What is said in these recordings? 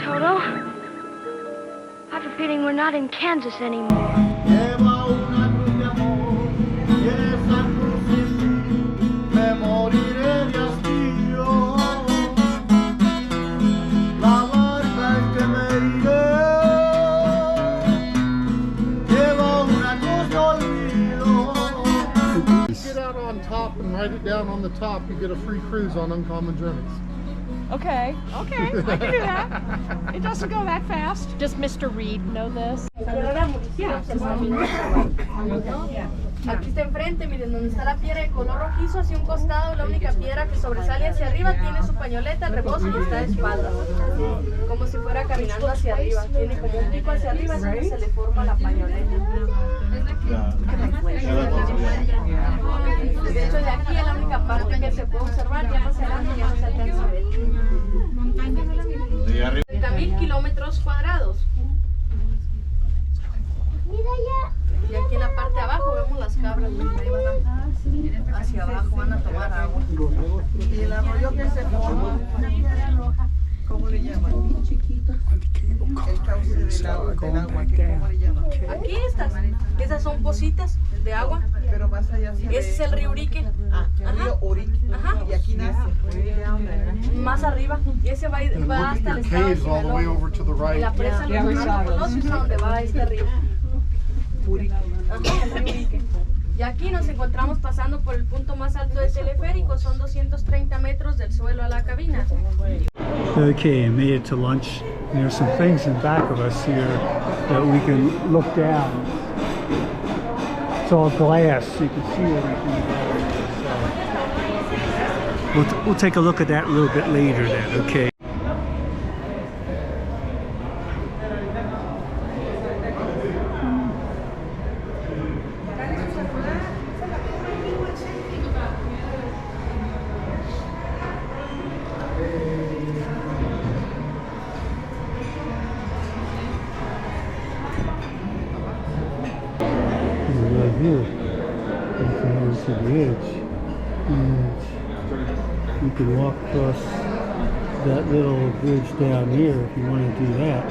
Toto. I have a feeling we're not in Kansas anymore. Get out on top and write it down on the top. You get a free cruise on Uncommon Journeys. Okay, I can do that. It doesn't go that fast. Does Mr. Reed know this? Aquí está enfrente, miren, donde está la piedra de color rojizo, hacia un costado, la única piedra que sobresale hacia arriba, tiene su pañoleta, el rebozo y está de espaldas. Como si fuera caminando hacia arriba. Tiene como un pico hacia arriba, es donde se le forma la pañoleta. De hecho, de aquí es la única parte que se puede observar, ya más adelante ya no se alcanza a ver. 30.000 kilómetros cuadrados. Y aquí en la parte de abajo vemos las cabras, ahí van hacia abajo, van a tomar agua. Y el arroyo que se forma, ¿cómo le llaman? El cauce del agua, ¿cómo le llaman? Aquí esas son pocitas de agua. Pero más allá se ve. Ese es el río Urique. El río Urique. Ajá. Y aquí nace. Más arriba. Y ese va hasta el estado de Sinaloa. Y la presa no conoces a dónde va este río. Urique. Ajá, el río Urique. Y aquí nos encontramos pasando por el punto más alto del teleférico. Son 230 metros del suelo a la cabina. Okay, I made it to lunch. There's some things in back of us here that we can look down. It's all glass, so you can see everything. So we'll take a look at that a little bit later then, okay? Here, you can go to the edge, and you can walk across that little bridge down here if you want to do that.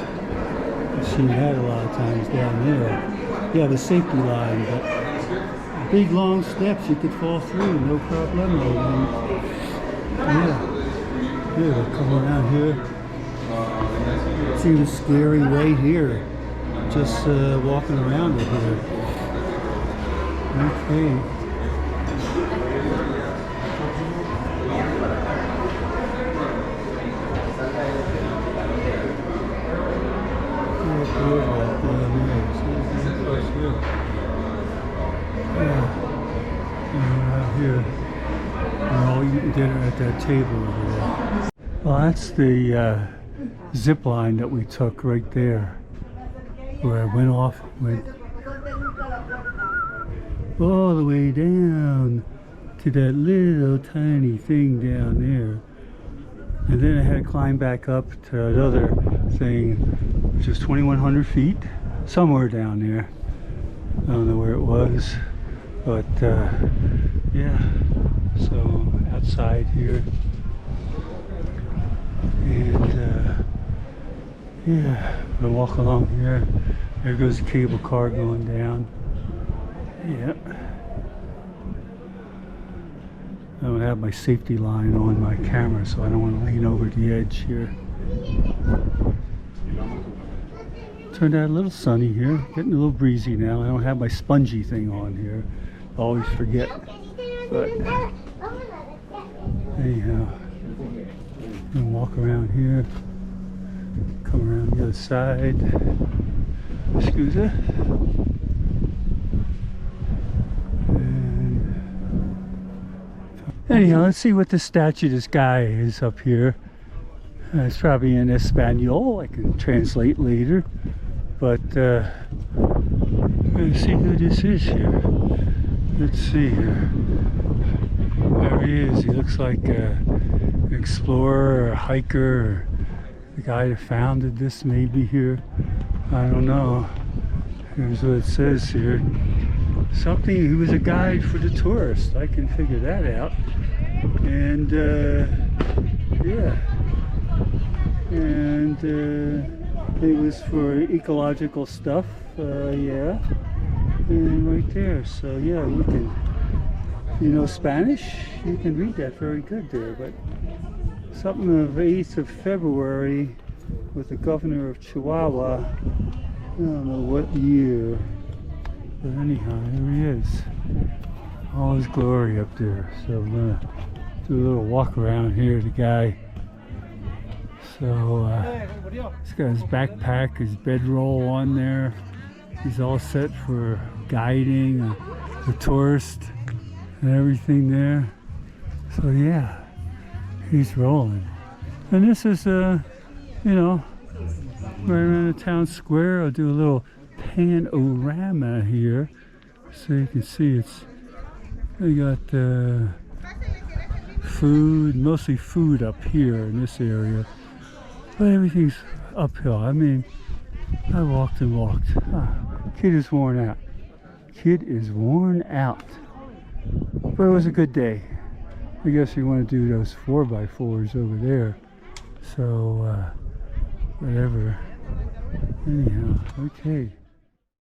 I've seen that a lot of times down there. You have a safety line, but big long steps you could fall through, no problem. Yeah, we'll come around here. Seems scary right here, just walking around it here. Okay. Here, we're all eating dinner at that table over there. Well, that's the zip line that we took right there, where I went all the way down to that little tiny thing down there, and then I had to climb back up to another thing which is 2,100 feet somewhere down there. I don't know where it was, but yeah, so outside here, and yeah, we'll walk along here. There goes the cable car going down. Yeah, I don't have my safety line on my camera, so I don't want to lean over the edge here. Turned out a little sunny here, getting a little breezy now. I don't have my spongy thing on here. I always forget. But anyhow, I'm gonna walk around here, come around the other side. Excuse me. Anyhow, let's see what the statue this guy is up here. It's probably in Espanol. I can translate later. But let's see who this is here. Let's see here. There he is. He looks like an explorer or a hiker, or the guy that founded this maybe here. I don't know. Here's what it says here. Something, he was a guide for the tourists. I can figure that out. And yeah, and it was for ecological stuff, yeah, and right there. So yeah, we can, you know Spanish, you can read that very good there. But something of 8th of February with the governor of Chihuahua, I don't know what year, but anyhow, here he is, all his glory up there. So I'm gonna do a little walk around here, the guy. So he's got his backpack, his bedroll on there. He's all set for guiding the tourist and everything there. So yeah, he's rolling. And this is, you know, right around the town square. I'll do a little panorama here so you can see it's, they got food, mostly food up here in this area. But everything's uphill. I mean, I walked and walked. Kid is worn out. Kid is worn out. But it was a good day. I guess you want to do those 4x4s over there. So, whatever. Anyhow, okay.